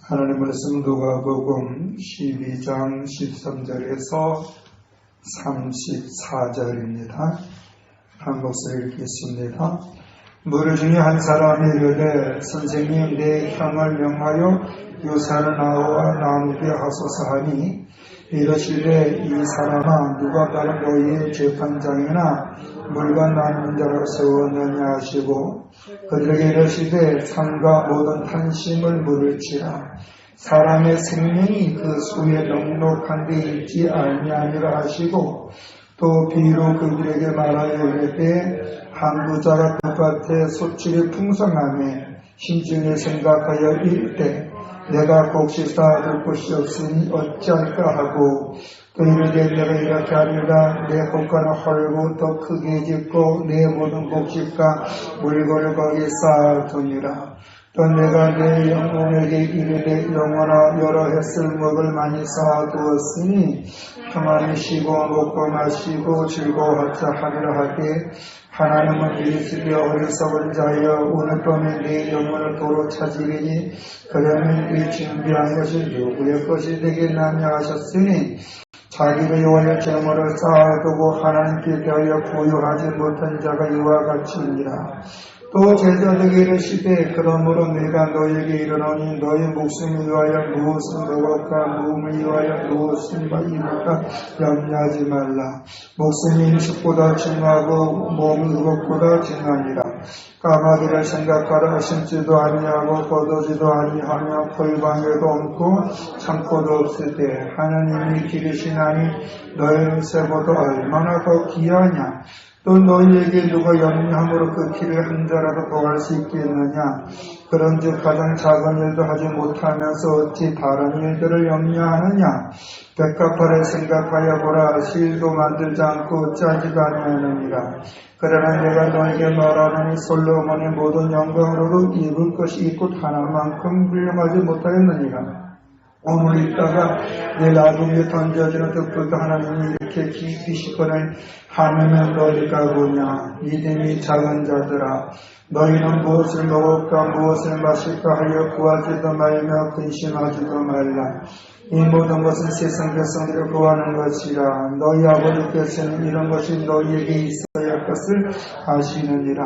하나님 말씀 누가복음 12장 13절에서 34절입니다. 한 목소리 읽겠습니다. 무리 중에 한 사람이 이르되 선생님 내 형을 명하여 유사를 나와 나누게 하소서 하니 이르시되 이 사람아 누가 다른 너희의 재판장이나 물건 나누는 자로 세웠느냐 하시고 그들에게 이르시되 상과 모든 탄심을 물을지라 사람의 생명이 그 수에 넉넉한 데 있지 아니하니라 하시고 또 비로 그들에게 말하여 이르되 한 부자가 그 밭에 소출이 풍성하며 심중에 생각하여 이르되 내가 곡식 쌓아둘 곳이 없으니 어찌할까 하고 또 이르되 내가 이렇게 하리라 내 곡간을 헐고 더 크게 짓고 내 모든 곡식과 물건을 거기에 쌓아두니라. 또 내가 내 영혼에게 이르되 영혼아 여러 해 쓸먹을 많이 쌓아두었으니 평안히 쉬고 먹고 마시고 즐거워하자 하리라 하되 하나님은 이르시되 어리석은 자여 오늘 밤에 내 영혼을 도로 찾으리니 그러면 이 준비한 것이 누구의 것이 되겠느냐 하셨으니 자기의 영혼의 재물을 쌓아두고 하나님께 대하여 보유하지 못한 자가 이와 같이니라. 또 제자들에게 이르시되 그러므로 내가 너희에게 이르노니 너희 목숨을 위하여 무엇을 먹을까 몸을 위하여 무엇을 입을까 염려하지 말라. 목숨이 음식보다 중하고 몸이 그것보다 중하니라. 까마귀를 생각하라. 심지도 아니하고 거두지도 아니하며 골방에도 없고 창고도 없을 때 하나님이 기르시나니 너희는 새보다 얼마나 더 귀하냐. 또 너희에게 누가 염려함으로 그 길을 한 자라도 더할 수 있겠느냐. 그런즉 가장 작은 일도 하지 못하면서 어찌 다른 일들을 염려하느냐. 백합화를 생각하여 보라. 실도 만들지 않고 짜지도 아니하느니라. 그러나 내가 너에게 말하노니 솔로몬의 모든 영광으로도 입을 것이 있고 하나만큼 훌륭하지 못하였느니라. 오늘 있다가 내일 아궁이에 던져지는 득불도 하나님이 이렇게 깊이 시건을 하느면 너희가 보냐. 믿음이 작은 자들아 너희는 무엇을 먹을까 무엇을 마실까 하여 구하지도 말며 근심하지도 말라. 이 모든 것은 세상 백성들을 구하는 것이라. 너희 아버지께서는 이런 것이 너희에게 있어야 할 것을 아시느니라.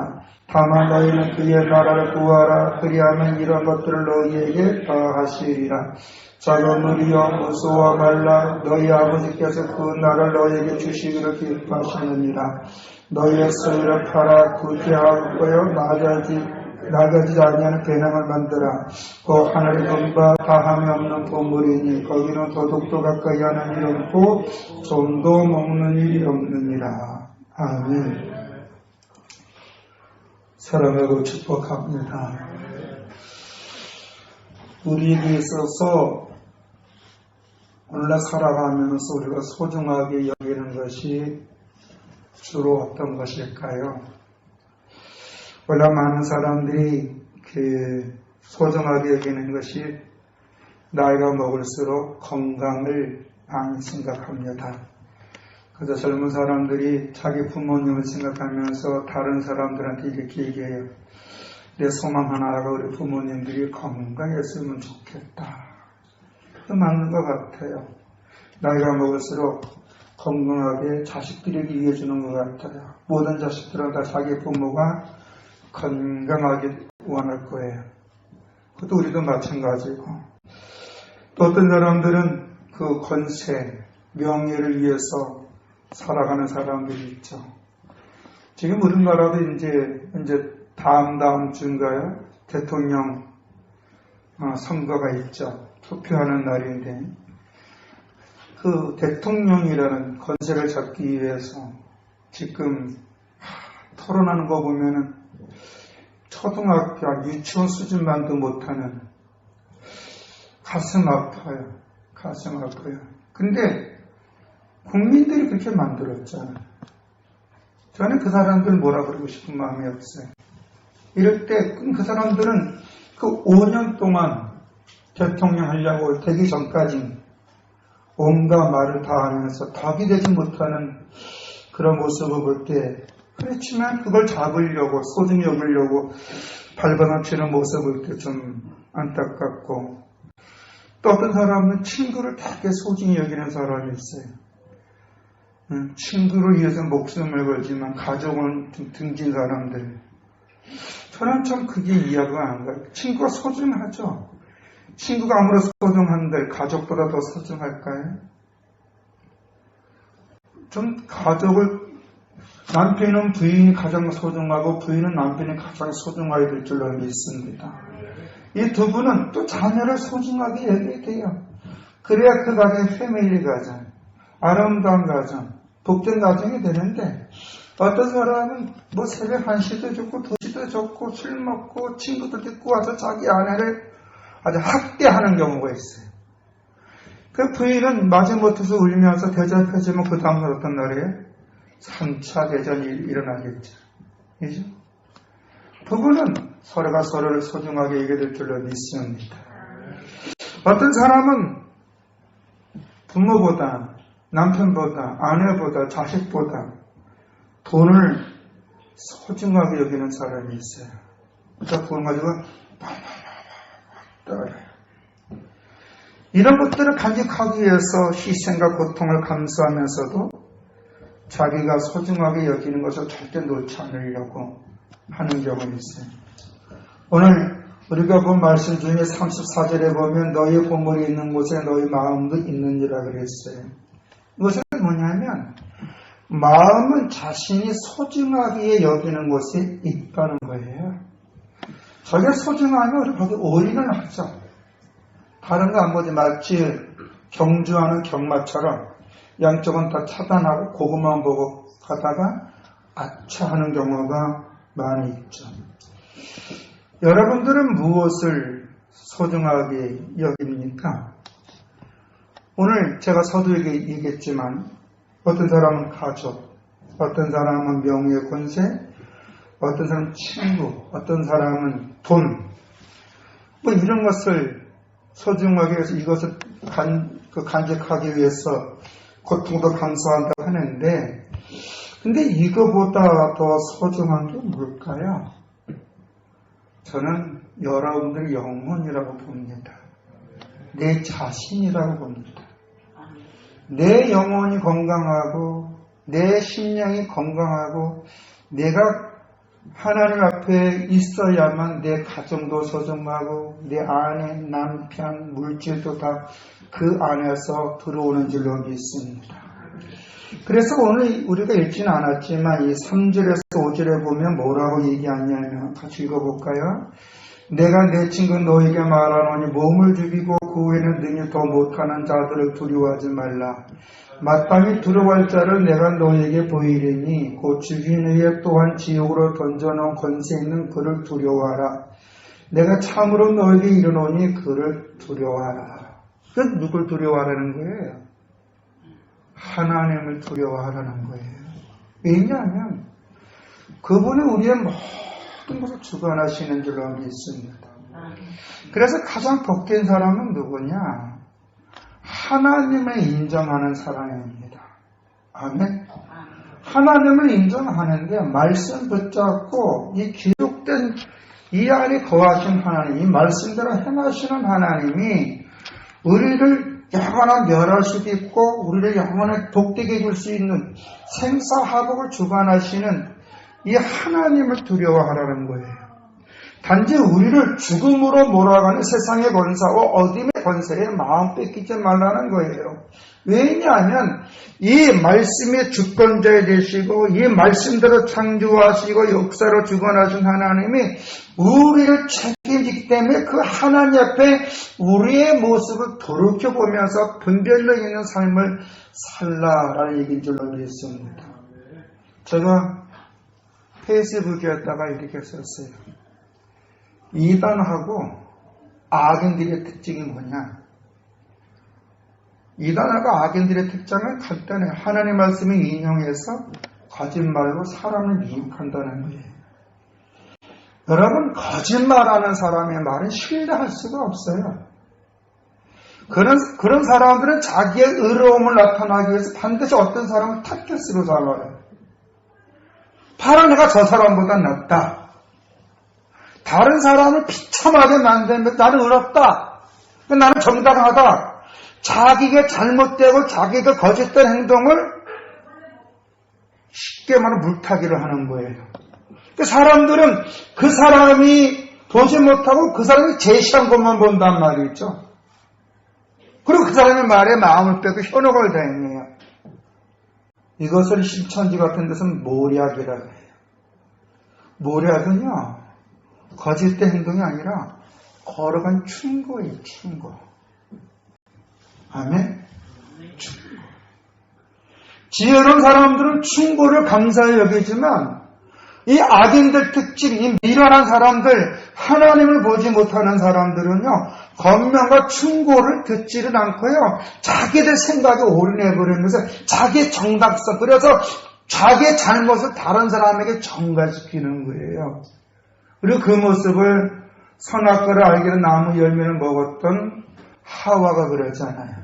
다만 너희는 그의 나라를 구하라. 그리하면 이런 것들을 너희에게 더하시리라. 작은 무리여 무서워 말라. 너희 아버지께서 그 나라를 너희에게 주시기를 기뻐하시느니라. 너희의 소유를 팔아 구제하고요 나가지 아니하는 배낭을 만들어 그 하늘의 돈과 다함이 없는 보물이니 거기는 도둑도 가까이 하는 일이 없고 좀도 먹는 일이 없느니라. 아멘. 사랑하고 축복합니다. 우리에게 있어서 오늘날 살아가면서 우리가 소중하게 여기는 것이 주로 어떤 것일까요? 원래 많은 사람들이 소중하게 여기는 것이 나이가 먹을수록 건강을 많이 생각합니다. 그래서 젊은 사람들이 자기 부모님을 생각하면서 다른 사람들한테 이렇게 얘기해요. 내 소망 하나가 우리 부모님들이 건강했으면 좋겠다. 그 맞는 것 같아요. 나이가 먹을수록 건강하게 자식들에게 이어주는 것 같아요. 모든 자식들은 다 자기 부모가 건강하게 원할 거예요. 그것도 우리도 마찬가지고. 또 어떤 사람들은 그 권세, 명예를 위해서 살아가는 사람들이 있죠. 지금 우리나라도 이제 다음 주인가요? 대통령 선거가 있죠. 투표하는 날인데 그 대통령이라는 권세를 잡기 위해서 지금 토론하는 거 보면은 초등학교, 유치원 수준만도 못하는 가슴 아파요. 근데 국민들이 그렇게 만들었잖아요. 저는 그 사람들 뭐라 그러고 싶은 마음이 없어요. 이럴 때 그 사람들은 그 5년 동안 대통령 하려고 되기 전까지 온갖 말을 다 하면서 답이 되지 못하는 그런 모습을 볼 때 그렇지만 그걸 잡으려고 소중히 여기려고 발버둥치는 모습을 볼 때 좀 안타깝고 또 어떤 사람은 친구를 되게 소중히 여기는 사람이 있어요. 친구를 위해서 목숨을 걸지만 가족은 등진 사람들. 저는 참 그게 이해가 안 가요. 친구가 소중하죠. 친구가 아무리 소중한들 가족보다 더 소중할까요? 전 가족을 남편은 부인이 가장 소중하고 부인은 남편이 가장 소중하게 될 줄로 믿습니다. 이 두 분은 또 자녀를 소중하게 여겨야 돼요. 그래야 그 가정이 패밀리 가정, 아름다운 가정, 복된 가정이 되는데 어떤 사람은 뭐 새벽 1시도 좋고 2시도 좋고 술 먹고 친구들 데리고 와서 자기 아내를 아주 학대하는 경우가 있어요. 그 부인은 마지못해서 울면서 대접해주면 그 다음날 어떤 날이에요? 3차 대전이 일어나겠죠. 그죠? 부부는 서로가 서로를 소중하게 여겨야 될 줄로 믿습니다. 어떤 사람은 부모보다 남편보다 아내보다 자식보다 돈을 소중하게 여기는 사람이 있어요. 그러니까 돈 가지고 이런 것들을 간직하기 위해서 희생과 고통을 감수하면서도 자기가 소중하게 여기는 것을 절대 놓지 않으려고 하는 경우가 있어요. 오늘 우리가 본 말씀 중에 34절에 보면 너희 보물이 있는 곳에 너희 마음도 있느니라 그랬어요. 이것은 뭐냐면 마음은 자신이 소중하게 여기는 곳에 있다는 거예요. 저게 소중하면 우리 거기 올인을 하죠. 다른 거 안 보지. 마치 경주하는 경마처럼 양쪽은 다 차단하고 그것만 보고 가다가 아차 하는 경우가 많이 있죠. 여러분들은 무엇을 소중하게 여깁니까? 오늘 제가 서두에 얘기했지만 어떤 사람은 가족, 어떤 사람은 명예 권세, 어떤 사람은 친구, 어떤 사람은 돈, 뭐 이런 것을 소중하게 해서 이것을 간직하기 위해서 고통도 감수한다고 하는데, 근데 이거보다 더 소중한 게 뭘까요? 저는 여러분들 영혼이라고 봅니다. 내 자신이라고 봅니다. 내 영혼이 건강하고 내 심령이 건강하고 내가 하나님 앞에 있어야만 내 가정도 소중하고 내 아내, 남편, 물질도 다 그 안에서 들어오는 줄로 믿습니다. 그래서 오늘 우리가 읽지는 않았지만 이 3절에서 5절에 보면 뭐라고 얘기하냐면 같이 읽어볼까요? 내가 내 친구 너에게 말하노니 몸을 죽이고 그 후에는 능히 더 못하는 자들을 두려워하지 말라. 마땅히 두려워할 자를 내가 너에게 보이리니 곧 죽인 후에 또한 지옥으로 던져놓은 권세 있는 그를 두려워하라. 내가 참으로 너에게 이르노니 그를 두려워하라. 그 누굴 두려워하라는 거예요? 하나님을 두려워하라는 거예요. 왜냐하면 그분이 우리의 모든 것을 주관하시는 줄로 믿습니다. 그래서 가장 복된 사람은 누구냐? 하나님을 인정하는 사람입니다. 아멘. 하나님을 인정하는데 말씀 붙잡고 이 기록된 이 안에 거하신 하나님, 이 말씀대로 행하시는 하나님이 우리를 영원한 멸할 수도 있고 우리를 영원한 복되게 해줄 수 있는 생사화복을 주관하시는 이 하나님을 두려워하라는 거예요. 단지 우리를 죽음으로 몰아가는 세상의 권사와 어둠의 권세에 마음 뺏기지 말라는 거예요. 왜냐하면 이 말씀의 주권자 되시고 이 말씀대로 창조하시고 역사로 주관하신 하나님이 우리를 책임지기 때문에 그 하나님 앞에 우리의 모습을 돌이켜보면서 분별력 있는 삶을 살라라는 얘기인 줄로 믿습니다. 제가 페이스북에다가 이렇게 썼어요. 이단하고 악인들의 특징이 뭐냐? 이단하고 악인들의 특징은 간단해요. 하나님의 말씀을 인용해서 거짓말로 사람을 미혹한다는 거예요. 여러분, 거짓말하는 사람의 말은 신뢰할 수가 없어요. 그런 사람들은 자기의 의로움을 나타나기 위해서 반드시 어떤 사람을 타겟으로 잡아요. 바로 내가 저 사람보다 낫다. 다른 사람을 비참하게 만들면 나는 의롭다. 나는 정당하다. 자기가 잘못되고 자기가 거짓된 행동을 쉽게 말하면 물타기를 하는 거예요. 사람들은 그 사람이 보지 못하고 그 사람이 제시한 것만 본단 말이죠. 그리고 그 사람의 말에 마음을 빼고 현혹을 당해요. 이것을 신천지 같은 데서는 모략이라고 해요. 모략은요, 거짓된 행동이 아니라 걸어간 충고예요, 충고. 아멘? 충고. 지혜로운 사람들은 충고를 감사히 여기지만 이 악인들 특징, 이 미련한 사람들, 하나님을 보지 못하는 사람들은요, 권면과 충고를 듣지를 않고요, 자기들 생각에 올인해버리면서 자기의 정답성, 그래서 자기의 잘못을 다른 사람에게 전가시키는 거예요. 그리고 그 모습을 선악과를 알기는 나무 열매를 먹었던 하와가 그러잖아요.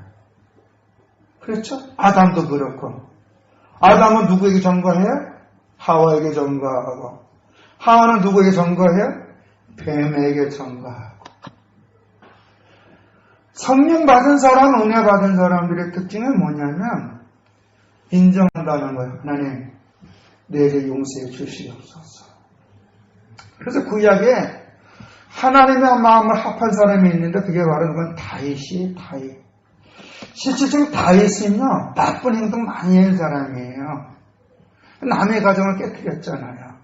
그렇죠? 아담도 그렇고. 아담은 누구에게 전가해요? 하와에게 전가하고. 하와는 누구에게 전가해요? 뱀에게 전가하고. 성령 받은 사람, 은혜 받은 사람들의 특징은 뭐냐면 인정한다는 거예요. 하나님, 내게 용서해 주시옵소서. 그래서 구약에 하나님의 마음을 합한 사람이 있는데 그게 바로 그건 다윗이에요. 다윗. 실질적으로 다윗은요, 나쁜 행동 많이 한 사람이에요. 남의 가정을 깨뜨렸잖아요.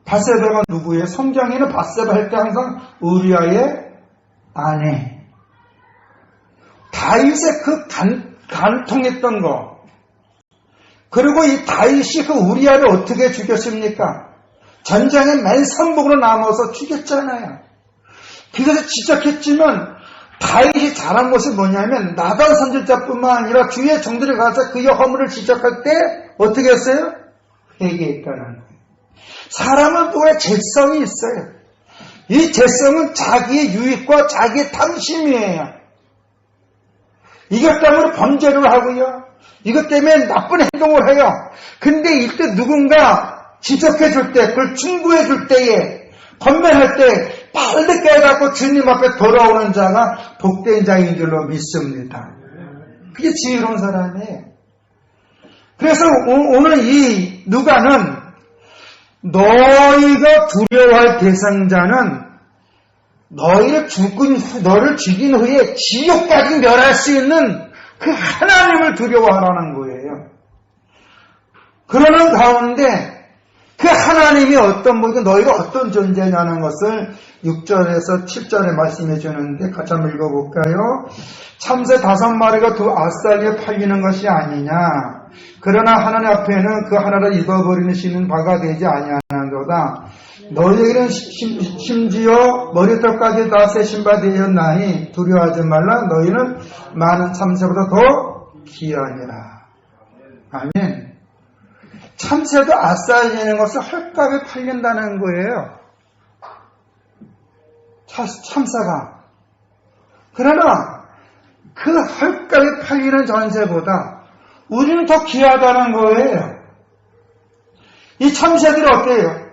바세바가 누구예요? 성경에는 바세바 할 때 항상 우리아의 아내. 다윗의 그 간통했던 거. 그리고 이 다윗이 그 우리아를 어떻게 죽였습니까? 전장에 맨 선봉으로 남아서 죽였잖아요. 그것을 지적했지만 다윗이 잘한 것이 뭐냐면 나단 선지자뿐만 아니라 주위의 종들이 가서 그의 허물을 지적할 때 어떻게 했어요? 회개했다는 거예요. 사람은 또 왜 죄성이 있어요. 이 죄성은 자기의 유익과 자기의 탐심이에요. 이것 때문에 범죄를 하고요. 이것 때문에 나쁜 행동을 해요. 근데 이때 누군가 지적해 줄 때, 그걸 충고해 줄 때에, 권면할 때 빨리 깨닫고 주님 앞에 돌아오는 자가 복된 자인 줄로 믿습니다. 그게 지혜로운 사람이에요. 그래서 오늘 이 누가는 너희가 두려워할 대상자는 너를 죽인 후에 지옥까지 멸할 수 있는 그 하나님을 두려워하라는 거예요. 그러는 가운데 그 하나님이 어떤 분이고 너희가 어떤 존재냐는 것을 6절에서 7절에 말씀해 주는데 같이 한번 읽어볼까요? 참새 5마리가 두 아싸리에 팔리는 것이 아니냐. 그러나 하나님 앞에는 그 하나를 입어버리시는 바가 되지 아니하는도다. 너희에게는 심지어 머리털까지 다 새 신바 되었나니 두려워하지 말라. 너희는 많은 참새보다 더 귀하니라. 아멘. 참새도 아싸리라는 것을 헐값에 팔린다는 거예요. 참새가. 그러나 그 헐값에 팔리는 전새보다 우리는 더 귀하다는 거예요. 이 참새들이 어때요?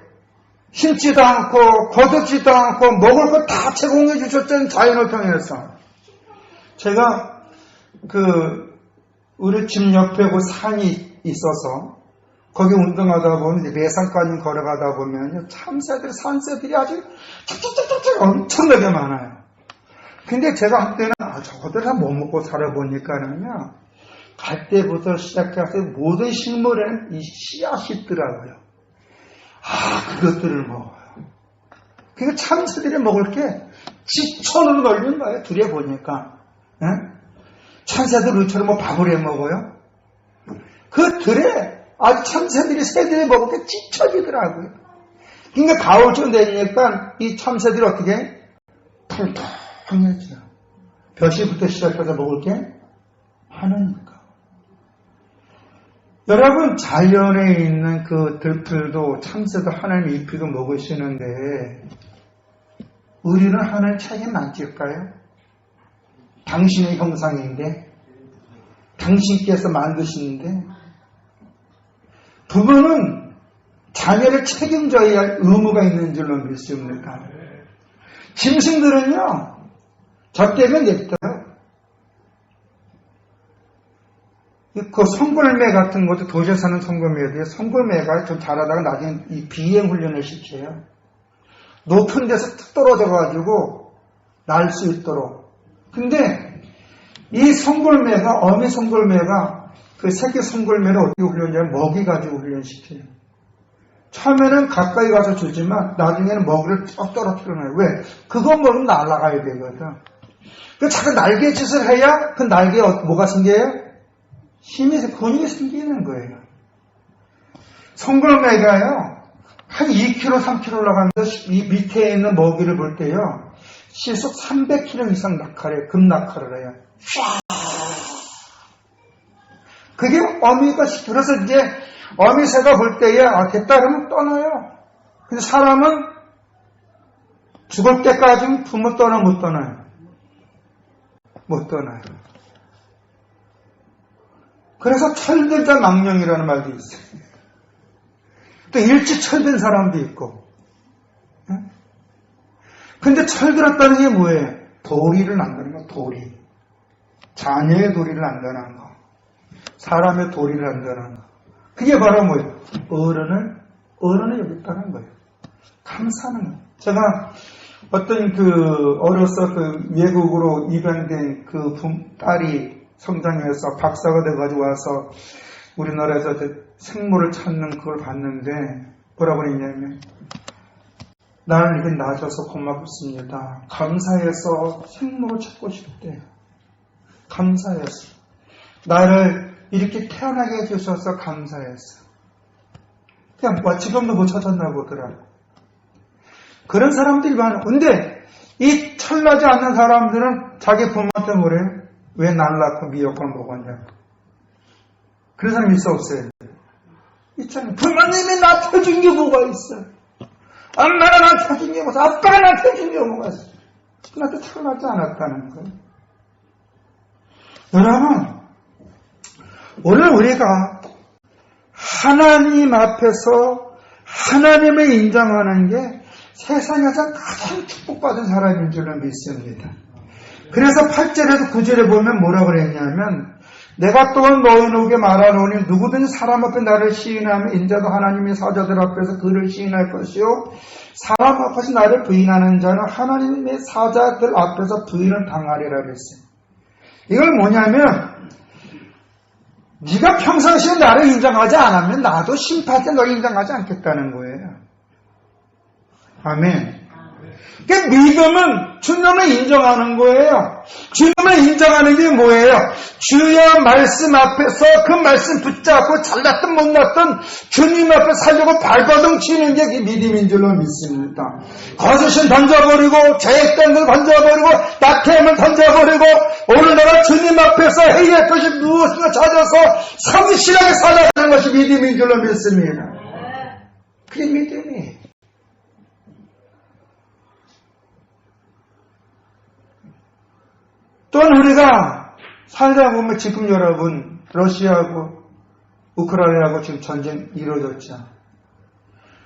심지도 않고 거두지도 않고 먹을 거 다 제공해 주셨던 자연을 통해서. 제가 우리 집 옆에 그 산이 있어서 거기 운동하다 보면 매산까지 걸어가다 보면 참새들, 산새들이 아주 쫙쫙쫙쫙 엄청나게 많아요. 근데 제가 한때는 저것들 다 못 먹고 살아보니까는요, 갈 때부터 시작해서 모든 식물에는 이 씨앗이 있더라고요. 그것들을 먹어요. 그러니까 참새들이 먹을 게 지천으로 널린 거예요. 들여 보니까. 참새들 우리처럼 밥을 해 먹어요. 그 들에 아주 참새들이 새들이 먹을 때 찢혀지더라고요. 그러니까 가을쯤 되니까 이 참새들이 어떻게 해? 통통해져요. 벼슬부터 시작해서 먹을 게 하나니까. 여러분, 자연에 있는 그 들풀도 참새도 하나님 잎이도 먹으시는데 우리는 하나님 책임 안 질까요? 당신의 형상인데, 당신께서 만드시는데, 부모는 자녀를 책임져야 할 의무가 있는 줄로 믿습니다. 짐승들은요, 젖대면 냅둬요. 그 송골매 같은 것도 도시에 사는 송골매들이 송골매가 좀 자라다가 나중에 이 비행 훈련을 시켜요. 높은 데서 툭 떨어져가지고 날 수 있도록. 근데 이 송골매가, 어미 송골매가 그 새끼 송골매를 어떻게 훈련하냐면 먹이 가지고 훈련시켜요. 처음에는 가까이 가서 주지만 나중에는 먹이를 쫙 떨어뜨려놔요. 왜? 그거 먹으면 날아가야 되거든. 그 자꾸 날개짓을 해야 그 날개에 뭐가 생겨요? 힘이, 근육이 생기는 거예요. 송골매가요, 한 2kg, 3kg 올라가면서 이 밑에 있는 먹이를 볼 때요, 시속 300km 이상 낙하래요. 급낙하를 해요. 그게 어미가, 그래서 이제 어미새가 볼 때에, 됐다 그러면 떠나요. 근데 사람은 죽을 때까지 부모 떠나 못 떠나요. 못 떠나요. 그래서 철들자 망령이라는 말도 있어요. 또 일찍 철든 사람도 있고. 근데 철들었다는 게 뭐예요? 도리를 안다는 거, 도리. 자녀의 도리를 안다는 거. 사람의 도리를 안다는 거. 그게 바로 뭐예요? 어른을 여기 있다는 거예요. 감사하는 거예요. 제가 어떤 어려서 외국으로 입양된 딸이 성장해서 박사가 돼가지고 와서 우리나라에서 생모를 찾는 그걸 봤는데 뭐라고 그랬냐면 나를 이렇게 낳아줘서 고맙습니다. 감사해서 생모를 찾고 싶대요. 감사해서. 나를 이렇게 태어나게 해주셔서 감사해서. 그냥 지금도 못 찾았나 보더라고. 그런 사람들이 많아. 근데 이 철나지 않는 사람들은 자기 부모한테 뭐래요? 왜 날 낳고 미역국을 먹었냐고. 그런 사람이 있어 없어요? 있잖아요. 부모님이 나한테 준 게 뭐가 있어? 엄마가 나한테 준 게 뭐가 있어? 아빠가 나한테 준 게 뭐가 있어? 나한테 태어나지 않았다는 거예요. 여러분, 오늘 우리가 하나님 앞에서 하나님을 인정하는 게 세상에서 가장 축복받은 사람인 줄로 믿습니다. 그래서 8절에서 9절에 보면 뭐라고 그랬냐면 내가 또한 너희에게 말하노니 누구든지 사람 앞에 나를 시인하면 인자도 하나님의 사자들 앞에서 그를 시인할 것이요 사람 앞에서 나를 부인하는 자는 하나님의 사자들 앞에서 부인을 당하리라 그랬어요. 이걸 뭐냐면 네가 평상시에 나를 인정하지 않으면 나도 심판할 때 너를 인정하지 않겠다는 거예요. 아멘. 그러니까 믿음은 주님을 인정하는 거예요. 주님을 인정하는 게 뭐예요? 주의 말씀 앞에서 그 말씀 붙잡고 잘났든 못났든 주님 앞에 살려고 발버둥 치는 게 믿음인 줄로 믿습니다. 거짓은 던져버리고 죄악된 걸 던져버리고 낙태함을 던져버리고 오늘날 주님 앞에서 해야 할 것이 무엇인가 찾아서 성실하게 살아가는 것이 믿음인 줄로 믿습니다. 그게 믿음이에요. 또한 우리가 살다 보면 지금 여러분 러시아하고 우크라이나하고 지금 전쟁 이루어졌죠.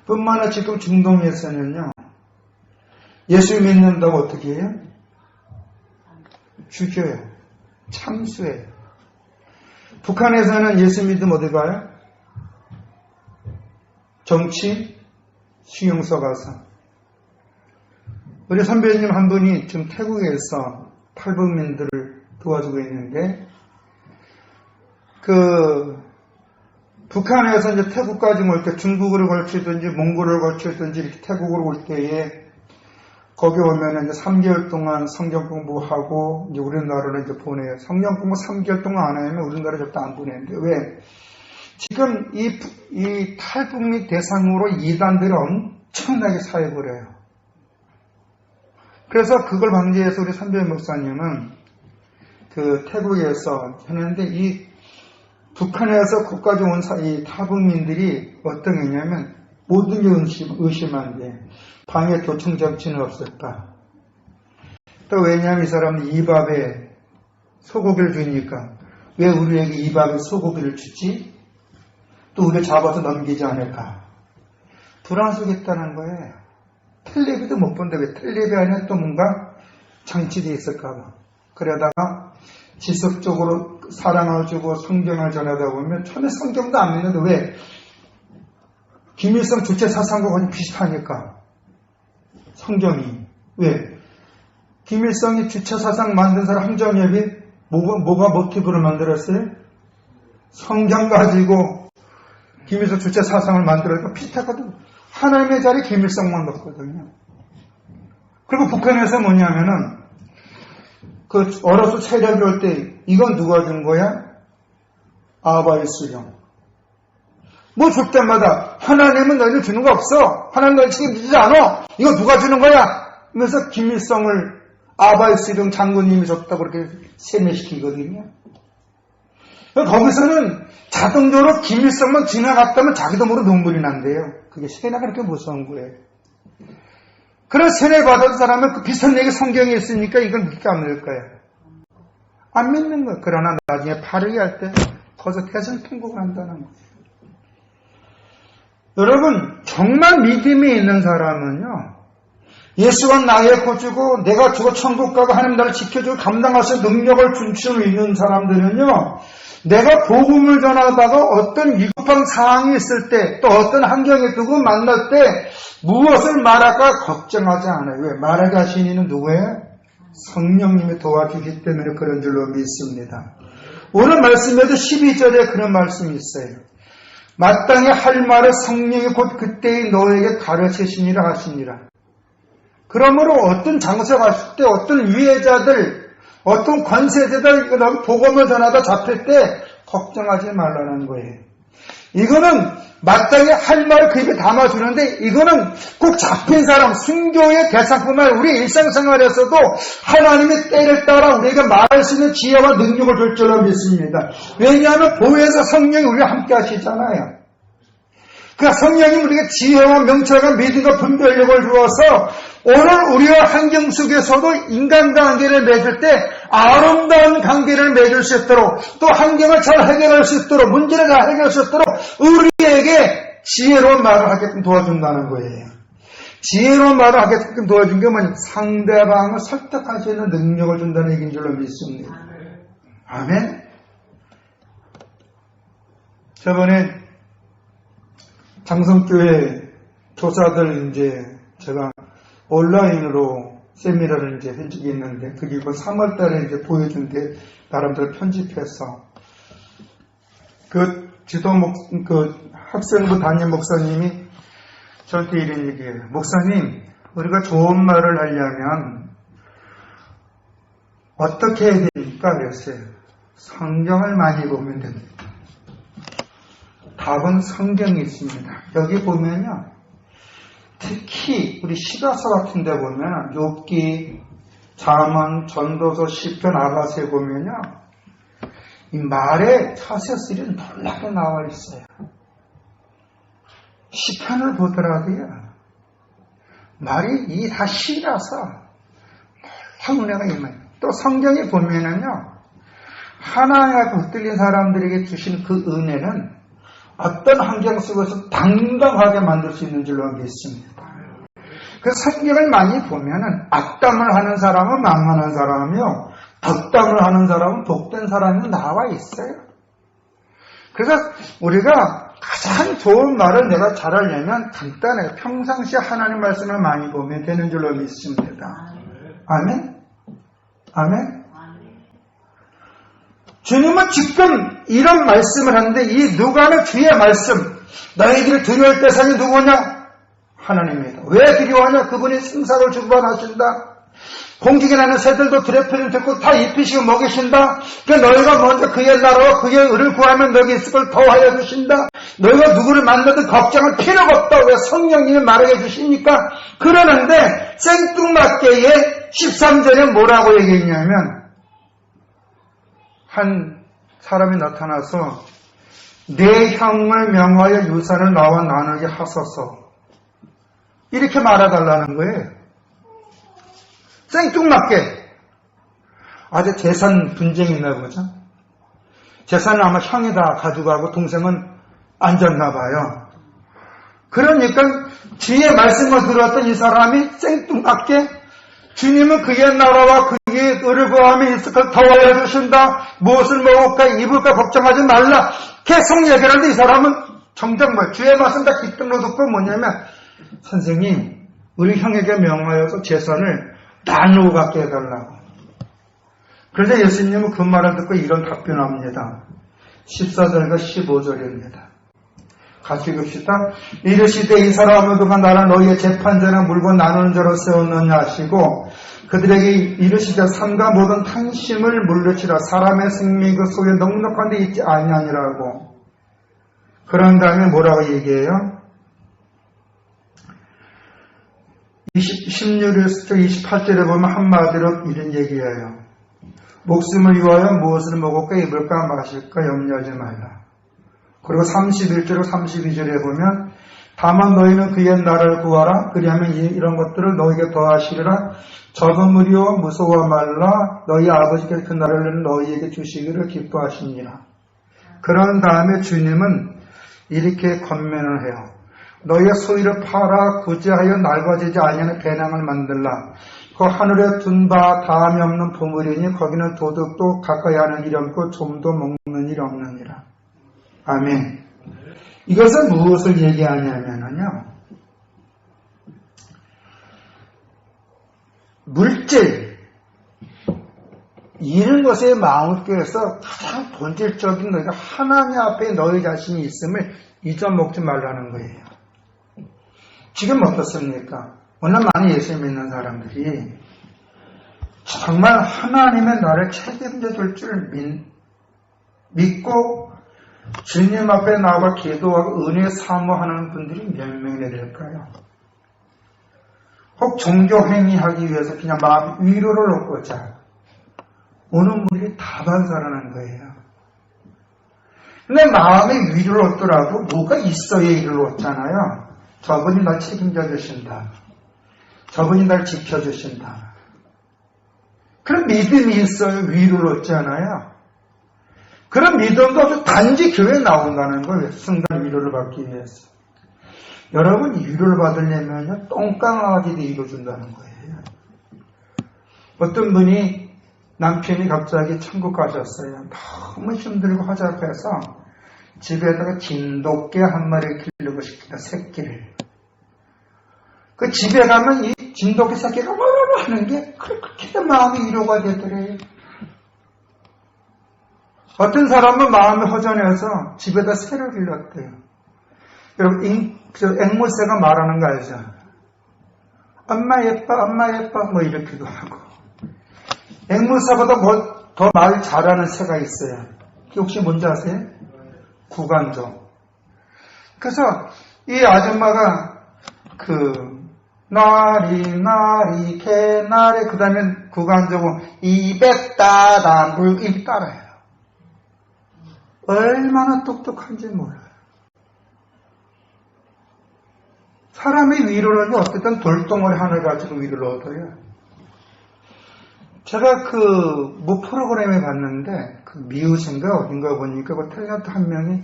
뿐만 아니라 지금 중동에서는요. 예수 믿는다고 어떻게 해요? 죽여요. 참수해요. 북한에서는 예수 믿으면 어디 가요? 정치 수용소 가서. 우리 선배님 한 분이 지금 태국에서 탈북민들을 도와주고 있는데, 북한에서 이제 태국까지 올 때 중국으로 걸치든지 몽골을 걸치든지 이렇게 태국으로 올 때에 거기 오면은 이제 3개월 동안 성경 공부하고 이제 우리나라로 이제 보내요. 성경 공부 3개월 동안 안 하면 우리나라 절대 안 보내는데 왜? 지금 이 탈북민 대상으로 이단들이 엄청나게 사역을 해요. 그래서 그걸 방지해서 우리 선배 목사님은 태국에서 했는데 이 북한에서 거기까지 온 이 탈북민들이 어떤 게냐면 모든 게 의심한데 방에 도청 장치는 없을까? 또 왜냐하면 이 사람은 이 밥에 소고기를 주니까 왜 우리에게 이 밥에 소고기를 주지? 또 우리를 잡아서 넘기지 않을까? 불안 속에 있다는 거예요. 텔레비도 못 본다. 왜 텔레비 안에 또 뭔가 장치되어 있을까봐. 그러다가 지속적으로 사랑을 주고 성경을 전하다 보면 처음에 성경도 안 믿는데 왜? 김일성 주체 사상과 거의 비슷하니까. 성경이. 왜? 김일성이 주체 사상 만든 사람 항정엽이 뭐가 모티브를 만들었어요? 성경 가지고 김일성 주체 사상을 만들어서 비슷하거든요. 하나님의 자리에 김일성만 넣었거든요. 그리고 북한에서 뭐냐면은 어려서 세력이 올 때 이건 누가 준 거야? 아바의 수령. 뭐 줄 때마다 하나님은 너희를 주는 거 없어. 하나님 너희 지금 믿지 않아. 이거 누가 주는 거야? 그래서 김일성을 아바의 수령 장군님이 줬다고 그렇게 세뇌시키거든요. 거기서는 자동적으로 김일성만 지나갔다면 자기도 모르게 눈물이 난대요. 그게 세뇌가 그렇게 무서운 거예요. 그런 세뇌받은 사람은 그 비슷한 얘기 성경에 있으니까 이걸 믿게 안 믿을 거예요. 안 믿는 거예요. 그러나 나중에 바르게 할 때 거기서 대성통곡을 한다는 거예요. 여러분, 정말 믿음이 있는 사람은요, 예수가 나의 구주고 내가 죽어 천국 가고 하나님 나를 지켜주고 감당하실 능력을 준수로 있는 사람들은요, 내가 복음을 전하다가 어떤 위급한 상황이 있을 때, 또 어떤 환경에 두고 만날 때 무엇을 말할까 걱정하지 않아요. 왜? 말하게 하신 이는 누구예요? 성령님이 도와주기 때문에 그런 줄로 믿습니다. 오늘 말씀에도 12절에 그런 말씀이 있어요. 마땅히 할 말을 성령이 곧 그때의 너에게 가르치시니라 하시니라. 그러므로 어떤 장소 갔을 때 어떤 위애자들, 어떤 권세자들 복음을 전하다 잡힐 때 걱정하지 말라는 거예요. 이거는 마땅히 할 말을 그 입에 담아주는데 이거는 꼭 잡힌 사람, 순교의 대상뿐만 아니라 우리 일상생활에서도 하나님의 때를 따라 우리에게 말할 수 있는 지혜와 능력을 줄 줄로 믿습니다. 왜냐하면 보혜사 성령이 우리와 함께 하시잖아요. 그러니까 성령이 우리에게 지혜와 명철과 믿음과 분별력을 주어서 오늘 우리와 환경 속에서도 인간관계를 맺을 때 아름다운 관계를 맺을 수 있도록 또 환경을 잘 해결할 수 있도록 문제를 잘 해결할 수 있도록 우리에게 지혜로운 말을 하게끔 도와준다는 거예요. 지혜로운 말을 하게끔 도와준 게 뭐냐? 상대방을 설득할 수 있는 능력을 준다는 얘기인 줄로 믿습니다. 아멘? 저번에 장성교회 교사들 제가 온라인으로 세미나를 한 적이 있는데, 그게 이번 3월 달에 보여준데, 나름대로 편집해서, 학생부 담임 목사님이 저한테 이런 얘기해요. 목사님, 우리가 좋은 말을 하려면, 어떻게 해야 됩니까? 그랬어요. 성경을 많이 보면 됩니다. 답은 성경이 있습니다. 여기 보면요. 특히 우리 시가서 같은 데 보면 욥기, 잠언, 전도서, 시편, 아가서에 보면요. 이 말의 처세술이 놀랍게 나와 있어요. 시편을 보더라도요. 말이 이게 다 시라서 놀라운 은혜가 임해요. 또 성경에 보면은요. 하나님과 붙들린 사람들에게 주신 그 은혜는 어떤 환경 속에서 당당하게 만들 수 있는 줄로 믿습니다. 그래서 성경을 많이 보면은 악담을 하는 사람은 망하는 사람이요, 덕담을 하는 사람은 복된 사람이 나와 있어요. 그래서 우리가 가장 좋은 말을 내가 잘하려면 간단해요. 평상시에 하나님 말씀을 많이 보면 되는 줄로 믿습니다. 아멘? 아멘? 주님은 지금 이런 말씀을 하는데 이 누가는 주의 말씀, 너희들이 두려울 대상이 누구냐? 하나님입니다. 왜 두려워하냐? 그분이 생사를 주관하신다. 공중에 나는 새들도 들의 피를 듣고 다 입히시고 먹이신다. 그러니까 너희가 먼저 그의 나라와 그의 의를 구하면 너희 있을 걸 더하여 주신다. 너희가 누구를 만나든 걱정할 필요가 없다. 왜 성령님이 말하게 주시니까? 그러는데 생뚱맞게에 13절에 뭐라고 얘기했냐면 한 사람이 나타나서 내 형을 명하여 유산을 나와 나누게 하소서 이렇게 말해달라는 거예요. 생뚱맞게. 아주 재산 분쟁이 있나 보죠. 재산을 아마 형이 다 가져가고 동생은 안 줬나 봐요. 그러니까 주의 말씀을 들었던 이 사람이 생뚱맞게 주님은 그의 나라와 그의 의를 구하며 이스크를 더 알려주신다. 무엇을 먹을까 입을까 걱정하지 말라. 계속 얘기하는데 이 사람은 정작 주의 말씀 다 깃들어 듣고 뭐냐면 선생님 우리 형에게 명하여서 재산을 나누어 갖게 해달라고. 그래서 예수님은 그 말을 듣고 이런 답변합니다. 14절과 15절입니다. 같이 읽읍시다. 이르시되 이 사람은 그가 나라 너희의 재판자나 물건 나누는 자로 세웠느냐 하시고 그들에게 이르시되 삼가 모든 탕심을 물르치라. 사람의 생명이 그 속에 넉넉한 데 있지 아니하니라고. 그런 다음에 뭐라고 얘기해요? 16절 28절에 보면 한마디로 이런 얘기예요. 목숨을 위하여 무엇을 먹을까 입을까 마실까 염려하지 말라. 그리고 31절 32절에 보면 다만 너희는 그의 나라를 구하라. 그리하면 이런 것들을 너희에게 더하시리라. 적은 무리여 무서워 말라. 너희 아버지께서 그 나라를 너희에게 주시기를 기뻐하시니라. 그런 다음에 주님은 이렇게 권면을 해요. 너희의 소유를 팔아 구제하여 낡아지지 아니하는 배낭을 만들라. 그 하늘에 둔 바 다함이 없는 보물이니 거기는 도둑도 가까이 하는 일이 없고 좀도 먹는 일이 없느니라. 아멘. 이것은 무엇을 얘기하냐면요. 물질, 이런 것에 마음을 껴서 가장 본질적인 너희가 하나님 앞에 너희 자신이 있음을 잊어먹지 말라는 거예요. 지금 어떻습니까? 오늘 많이 예수 믿는 사람들이 정말 하나님의 나를 책임져 줄 줄 믿고 주님 앞에 나와 기도하고 은혜 사모하는 분들이 몇 명이나 될까요? 혹 종교 행위하기 위해서 그냥 마음 위로를 얻고자 오는 분들이 다반사라는 거예요. 근데 마음에 위로를 얻더라도 뭐가 있어야 위로를 얻잖아요. 저분이 날 책임져 주신다. 저분이 날 지켜주신다. 그런 믿음이 있어야 위로를 얻잖아요. 그런 믿음도 아주 단지 교회에 나온다는 거예요. 순간 위로를 받기 위해서. 여러분 위로를 받으려면 똥강아지도 이뤄준다는 거예요. 어떤 분이 남편이 갑자기 천국 가셨어요. 너무 힘들고 허접해서 집에다가 진돗개 한 마리를 기르고 싶다. 새끼를. 그 집에 가면 이 진돗개 새끼가 와와와 하는 게 그렇게 마음이 위로가 되더래요. 어떤 사람은 마음이 허전해서 집에다 새를 길렀대요. 여러분 앵무새가 말하는 거 알죠? 엄마 예뻐 엄마 예뻐 뭐 이렇게도 하고 앵무새보다 뭐 더 말 잘하는 새가 있어요. 혹시 뭔지 아세요? 구간조. 그래서 이 아줌마가 나리 개나리 그 다음에 구간조고 200따다 물 이 따라요. 얼마나 똑똑한지 몰라요. 사람의 위로를 하면 어쨌든 돌덩어리 하나를 가지고 위로를 얻어요. 제가 뭐 프로그램에 봤는데 미우신가 어딘가 보니까 그 탤런트 한 명이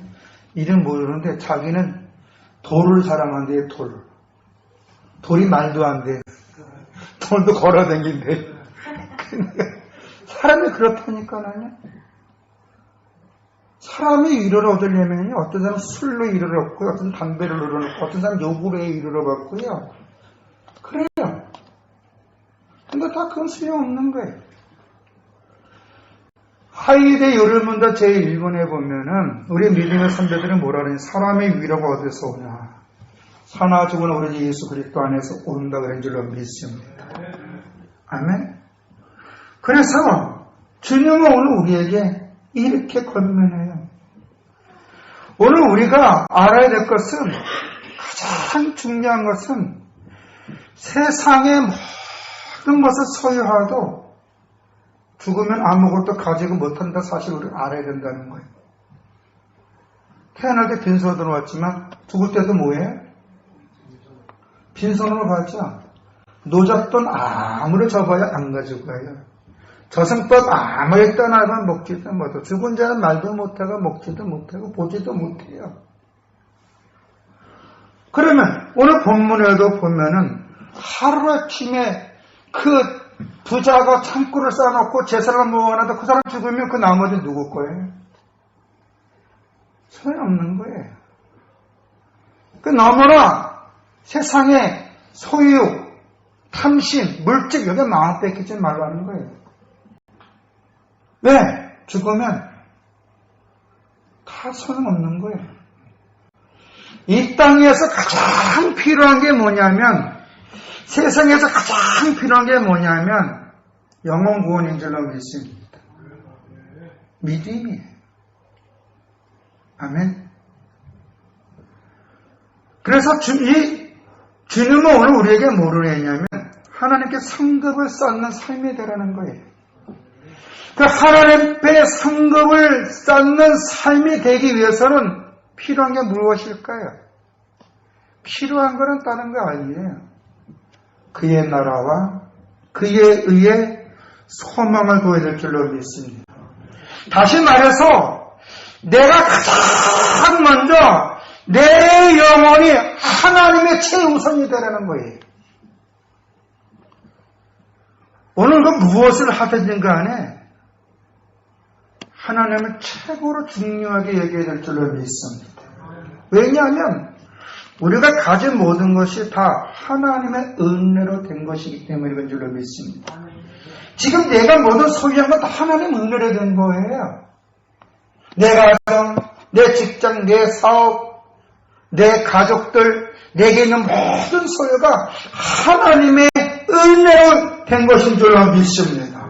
이름 모르는데 자기는 돌을 자랑한대요. 돌이 말도 안 돼. 돌도 걸어다닌대. 사람이 그렇다니까요. 사람이 위로를 얻으려면 어떤 사람은 술로 위로를 얻고 어떤 담배를 늘어놓고 어떤 사람은 욕으로 위로를 받고요. 그래요. 근데 다 그건 소용없는 거예요. 하이데 요르문다 제1번에 보면은 우리 믿음의 선배들은 뭐라 그러냐. 사람의 위로가 어디서 오냐. 사나 죽은 우리 예수 그리스도 안에서 온다 그런 줄로 믿습니다. 아멘. 그래서 주님은 오늘 우리에게 이렇게 권면해요. 오늘 우리가 알아야 될 것은 가장 중요한 것은 세상의 모든 것을 소유하도 죽으면 아무것도 가지고 못한다 사실을 우리가 알아야 된다는 거예요. 태어날 때 빈손으로 왔지만 죽을 때도 뭐예요? 빈손으로 가죠. 노잡돈 아무리 접어야 안 가지고 가요. 저승법 아무리 떠나면 먹지도 못하고 죽은 자는 말도 못하고 먹지도 못하고 보지도 못해요. 그러면 오늘 본문에도 보면은 하루아침에 그 부자가 창고를 쌓아놓고 재산을 모아놔도 그 사람 죽으면 그 나머지 누구 거예요? 소용없는 거예요. 그 너무나 세상에 소유, 탐심, 물질 여기 마음 뺏기지 말라는 거예요. 왜? 죽으면 다 소용없는 거예요. 이 땅에서 가장 필요한 게 뭐냐면, 세상에서 가장 필요한 게 뭐냐면 영혼 구원인 줄로 믿습니다. 믿음이에요. 아멘. 그래서 주님은 오늘 우리에게 뭐를 했냐면 하나님께 상급을 쌓는 삶이 되라는 거예요. 그 하나님께 상급을 쌓는 삶이 되기 위해서는 필요한 게 무엇일까요? 필요한 것은 다른 거 아니에요. 그의 나라와 그의 의에 소망을 보여줄 줄로 믿습니다. 다시 말해서 내가 가장 먼저 내 영혼이 하나님의 최우선이 되라는 거예요. 오늘 그 무엇을 하든지 간에 하나님을 최고로 중요하게 여겨야 될 줄로 믿습니다. 왜냐하면 우리가 가진 모든 것이 다 하나님의 은혜로 된 것이기 때문에 그런 줄로 믿습니다. 지금 내가 모든 소유한 건 다 하나님의 은혜로 된 거예요. 내 가정, 내 직장, 내 사업, 내 가족들, 내게 있는 모든 소유가 하나님의 은혜로 된 것인 줄로 믿습니다.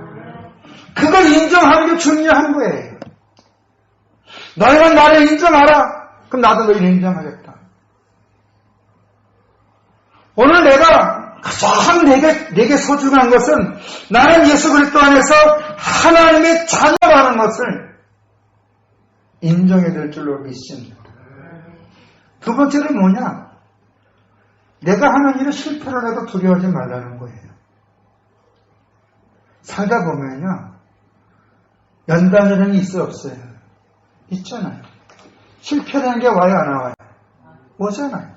그걸 인정하는 게 중요한 거예요. 너희가 나를 인정하라. 그럼 나도 너희를 인정하겠다. 오늘 내가 가장 내게 소중한 것은 나는 예수 그리스도 안에서 하나님의 자녀라는 것을 인정해야 될 줄로 믿습니다. 두 번째는 뭐냐? 내가 하는 일에 실패를 해도 두려워하지 말라는 거예요. 살다 보면요, 연단이라는 게 있어요, 없어요? 있잖아요. 실패라는 게 와요, 안 와요? 오잖아요.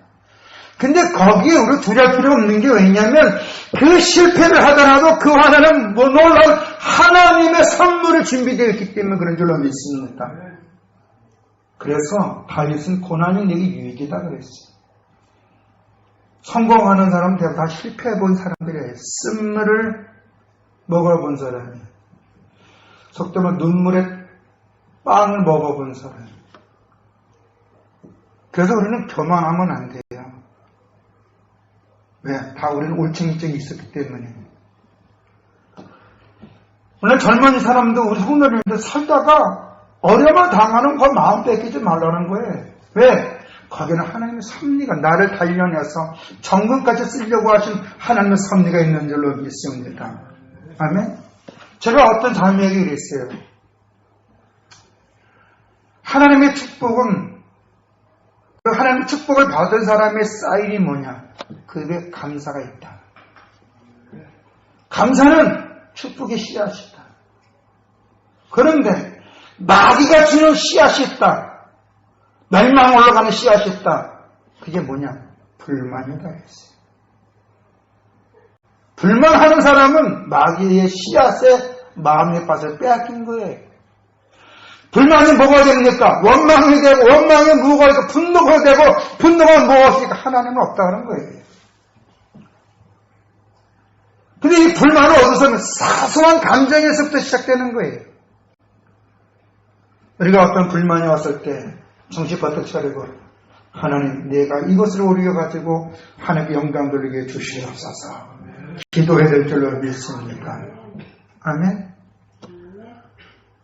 근데 거기에 우리 두려울 필요 없는 게 왜냐면 그 실패를 하더라도 그 하나는 뭐 놀라운 하나님의 선물을 준비되어 있기 때문에 그런 줄로 믿습니다. 그래서 다윗은 고난이 내게 유익이다 그랬어요. 성공하는 사람은 대부분 다 실패해 본 사람들이에요. 쓴물을 먹어본 사람이에요. 속도 말해 눈물에 빵을 먹어본 사람. 그래서 우리는 교만하면 안 돼요. 왜? 다 우리는 올챙이증이 있었기 때문에. 오늘 젊은 사람도 우리 성도님들 살다가 어려움을 당하는 거 마음 뺏기지 말라는 거예요. 왜? 거기는 하나님의 섭리가 나를 단련해서 정금까지 쓰려고 하신 하나님의 섭리가 있는 줄로 믿습니다. 아멘? 제가 어떤 자매에게 이랬어요. 하나님의 축복은 그 하나님의 축복을 받은 사람의 사인이 뭐냐? 그에 감사가 있다. 감사는 축복의 씨앗이다. 그런데 마귀가 주는 씨앗이 있다. 멸망 올라가는 씨앗이 있다. 그게 뭐냐? 불만이다 했어요. 불만하는 사람은 마귀의 씨앗에 마음의 밭을 빼앗긴 거예요. 불만이 뭐가 됩니까? 원망이 되고, 원망이 뭐가 되고, 분노가 되고, 분노가 무엇이니까 하나님은 없다는 거예요. 근데 이 불만은 어디서 사소한 감정에서부터 시작되는 거예요. 우리가 어떤 불만이 왔을 때 정신 바짝 차리고 하나님 내가 이것을 오류어가지고 하나님께 영광 돌리게 주시옵소서 기도해야 될 줄로 믿습니다. 아멘.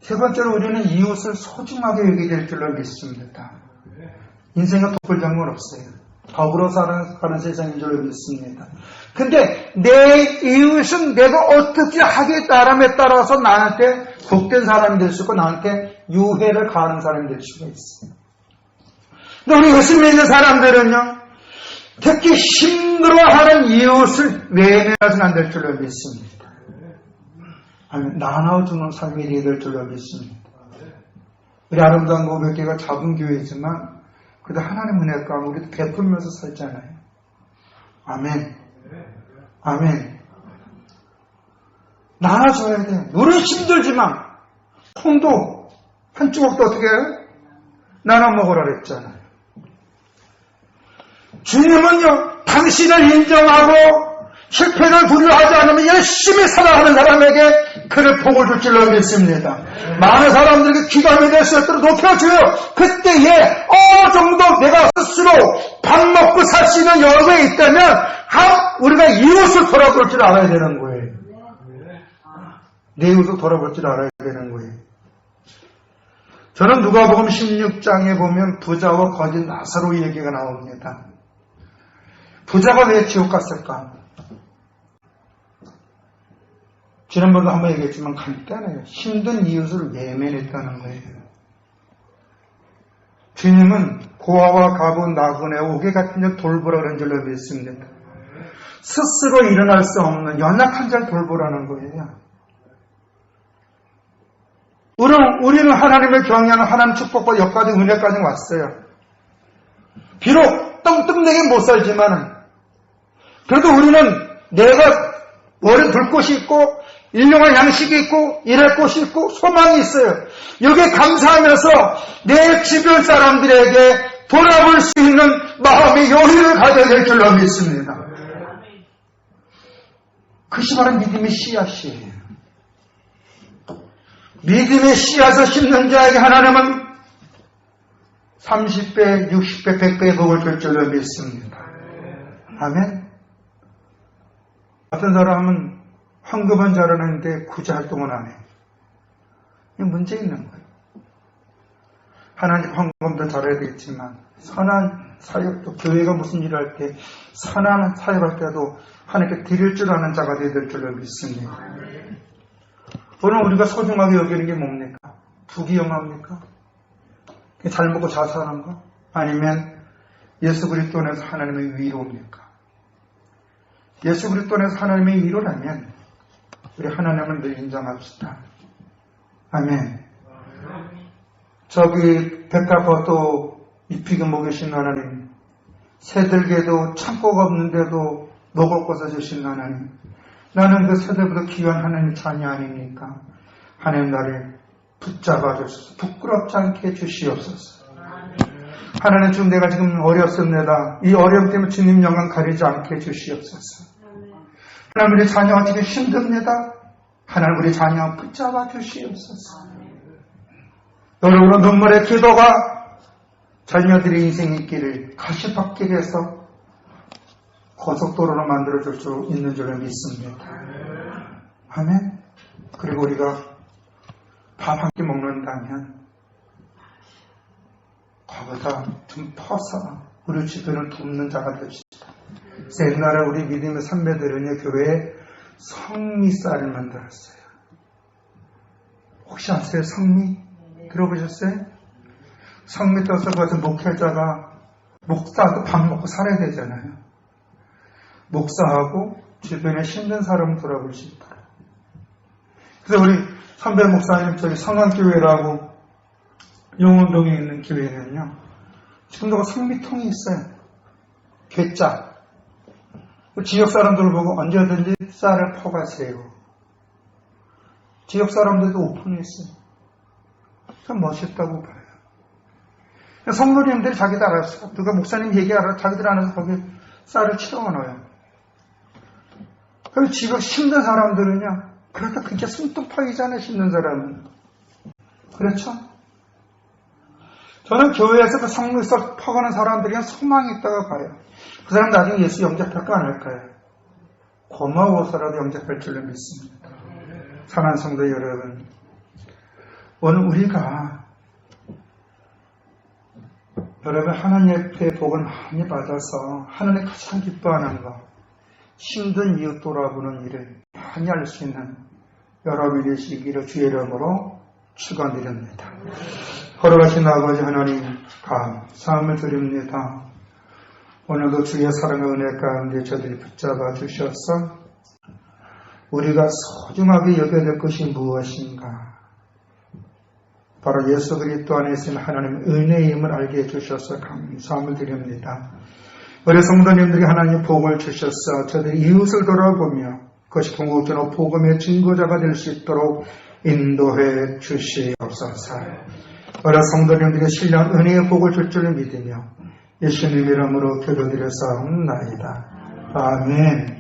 세 번째로 우리는 이웃을 소중하게 여기게 될 줄로 믿습니다. 인생은 독불장군 없어요. 더불어 살아가는 세상인 줄로 믿습니다. 근데 내 이웃은 내가 어떻게 하겠다람에 따라서 나한테 복된 사람이 될 수 있고 나한테 유해를 가하는 사람이 될 수가 있어요. 근데 우리 예수 믿는 사람들은요, 특히 힘들어하는 이웃을 외면해서는 안 될 줄로 믿습니다. 아니, 나눠주는 삶이 되어야 될 줄로 믿습니다. 우리 아름다운 고백교회가 작은 교회지만 그래도 하나님 은혜 가운데 우리도 베풀면서 살잖아요. 아멘. 아멘. 나눠줘야 돼요. 우리는 힘들지만 콩도 한 조각도 어떻게 해요? 나눠 먹으라 그랬잖아요. 주님은요, 당신을 인정하고 실패를 두려워하지 않으면 열심히 살아가는 사람에게 그를 복을 줄 줄로 믿습니다. 많은 사람들에게 귀감이 될 수 있도록 높여줘요. 그때에 어느 정도 내가 스스로 밥 먹고 살 수 있는 여유가 있다면 우리가 이웃을 돌아볼 줄 알아야 되는 거예요. 내 이웃을 돌아볼 줄 알아야 되는 거예요. 저는 누가복음 16장에 보면 부자와 거짓 나사로 얘기가 나옵니다. 부자가 왜 지옥 갔을까? 지난번도 한번 얘기했지만 간단해요. 힘든 이웃을 외면했다는 거예요. 주님은 고아와 가부, 나그네, 오개 같은 자 돌보라 그런 줄로 믿습니다. 스스로 일어날 수 없는 연약한 자를 돌보라는 거예요. 우리는 하나님을 경외하는 하나님 축복과 역까지 은혜까지 왔어요. 비록 떵떵대게 못 살지만 그래도 우리는 내가 머리 둘 곳이 있고 일용할 양식이 있고 일할 곳이 있고 소망이 있어요. 여기에 감사하면서 내 주변 사람들에게 돌아볼 수 있는 마음의 여유를 가져야 될 줄로 믿습니다. 그것이 바로 믿음의 씨앗이에요. 믿음의 씨앗을 심는 자에게 하나님은 30배, 60배, 100배의 복을 줄 줄로 믿습니다. 아멘. 어떤 사람은 헌금은 잘하는데 구제 활동은 안 해. 이 문제 있는 거예요. 하나님 헌금도 잘해야 되겠지만 선한 사역도 교회가 무슨 일을 할 때 선한 사역할 때도 하나님께 드릴 줄 아는 자가 되어야 될 줄로 믿습니다. 오늘 우리가 소중하게 여기는 게 뭡니까? 부귀영화입니까? 잘 먹고 잘 사는 거? 아니면 예수 그리스도 안에서 하나님의 위로입니까? 예수 그리스도 안에서 하나님의 위로라면 우리 하나님을 늘 인정합시다. 아멘. 저기 백합화도 입히고 먹이신 하나님, 새들개도 창고가 없는데도 먹을 것을 주신 하나님, 나는 그 새들보다 귀한 하나님의 자녀 아닙니까? 하나님 나를 붙잡아 주소서. 부끄럽지 않게 해주시옵소서. 하나님 지금 내가 지금 어렵습니다. 이 어려움 때문에 주님 영광 가리지 않게 해주시옵소서. 하나님 우리 자녀가 지금 힘듭니다. 하나님 우리 자녀 붙잡아 주시옵소서. 여러분의 눈물의 기도가 자녀들의 인생의 길을 가시밭길 해서 고속도로로 만들어줄 수 있는 줄을 믿습니다. 아멘. 그리고 우리가 밥 한 끼 먹는다면 거기다 좀 퍼서 우리 주변을 돕는 자가 됩시다. 옛날에 우리 믿음의 선배들은요, 교회에 성미쌀을 만들었어요. 혹시 아세요? 성미? 들어보셨어요? 성미 떠서 그것을 목회자가 목사도 밥 먹고 살아야 되잖아요. 목사하고 주변에 힘든 사람을 돌아볼 수 있도록. 그래서 우리 선배 목사님 저기 성안교회라고 용원동에 있는 교회는요, 지금도 성미통이 있어요. 괴짜. 지역 사람들을 보고 언제든지 쌀을 퍼가세요. 지역 사람들도 오픈했어요. 참 멋있다고 봐요. 성도님들이 자기들 알아서, 누가 목사님 얘기 알아, 자기들 안에서 거기 쌀을 치러가 넣어요. 그리고 지금 힘든 사람들은요, 그러다 그게 숨통파이잖아요, 힘든 사람은. 그렇죠? 저는 교회에서 그 성물서 퍼가는 사람들이 소망이 있다고 봐요. 그 사람 나중에 예수 영접할까 안 할까요? 고마워서라도 영접할 줄로 믿습니다. 사랑하는 성도 여러분, 오늘 우리가 여러분 하나님의 복을 많이 받아서 하나님 가장 기뻐하는 것, 힘든 이웃 돌아보는 일을 많이 할 수 있는 여러분이 되시기를 주의 이름으로 축원드립니다. 걸어가신 아버지 하나님 감사함을 드립니다. 오늘도 주의 사랑과 은혜 가운데 저들이 붙잡아 주셔서 우리가 소중하게 여겨야 될 것이 무엇인가? 바로 예수 그리스도 안에 있는 하나님의 은혜의 힘을 알게 해주셔서 감사함을 드립니다. 우리 성도님들이 하나님의 복을 주셔서 저들이 이웃을 돌아보며 그것이 궁극적으로 복음의 증거자가 될 수 있도록 인도해 주시옵소서. 어려 성도님들의 신령 은혜의 복을 줄 줄 믿으며 예수님 이름으로 기도드려 싸움나이다. 아멘.